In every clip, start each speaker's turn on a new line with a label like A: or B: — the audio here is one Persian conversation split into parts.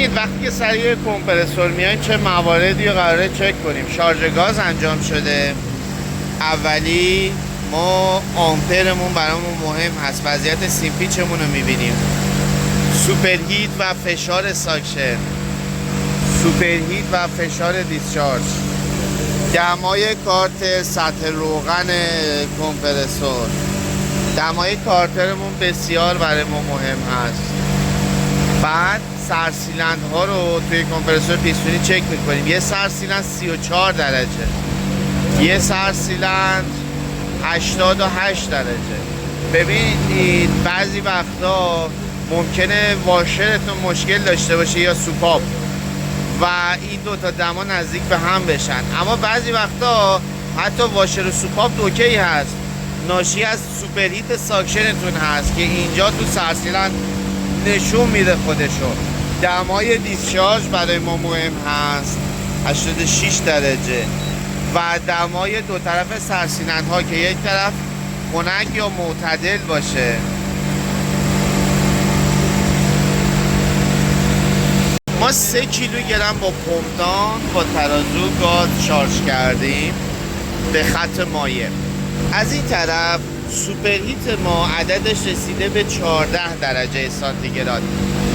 A: وقتی که سریع کمپرسور میایم چه مواردی رو قراره چک کنیم. شارژ گاز انجام شده. اولی ما آمپرمون برامون مهم هست، وضعیت سیمپیچمون رو میبینیم. سوپرهیت و فشار ساکشن، سوپرهیت و فشار دیسچارج، دمای کارت سطح روغن کمپرسور. دمای کارترمون بسیار برای ما مهم هست. بعد سرسیلندها رو توی کمپرسور پیستونی چک میکنیم. یه سرسیلند 34 درجه، یه سرسیلند 88 درجه. ببینید بعضی وقتا ممکنه واشرتون مشکل داشته باشه یا سوپاپ و این دوتا دما نزدیک به هم بشن، اما بعضی وقتا حتی واشر و سوپاپ اوکی هست، ناشی از سوپرهیت ساکشنتون هست که اینجا تو سرسیلند نشون میده خودشو. دمای دیسچارج برای ما مهم هست 86 درجه و دمای دو طرف سرسیلند ها که یک طرف خنک یا معتدل باشه. ما 3 کیلوگرم با پمپدان با ترازو گاز شارژ کردیم به خط مایع. از این طرف سوپرهیت ما عددش رسیده به 14 درجه سانتیگراد.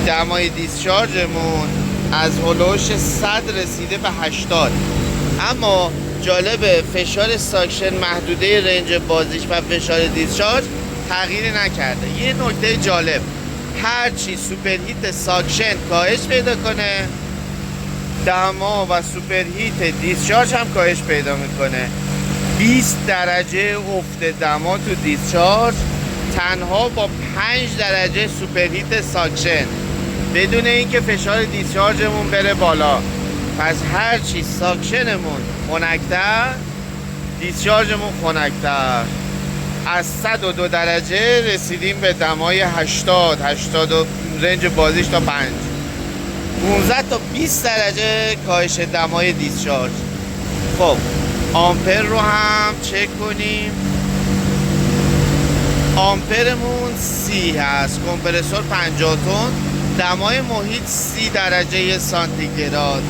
A: دمای دیسچارجمون از هلوش 100 رسیده به 80. اما جالب فشار ساکشن محدوده رنج بازیش و فشار دیسچارج تغییری نکرده. یه نکته جالب، هرچی سوپرهیت ساکشن کاهش پیدا کنه دما و سوپرهیت دیسچارج هم کاهش پیدا میکنه. 20 درجه افت دما تو دیسچارج تنها با 5 درجه سوپرهیت ساکشن بدون اینکه فشار دیسچارجمون بره بالا. پس هرچی ساکشنمون خنک‌تر دیسچارجمون خنک‌تر. از 102 درجه رسیدیم به دمای 80 رنج بازیش تا 5. 15 تا 20 درجه کاهش دمای دیسچارج. خب آمپر رو هم چک کنیم. آمپرمون 30 هست، کمپرسور 50 تن، دمای محیط 30 درجه سانتیگراد.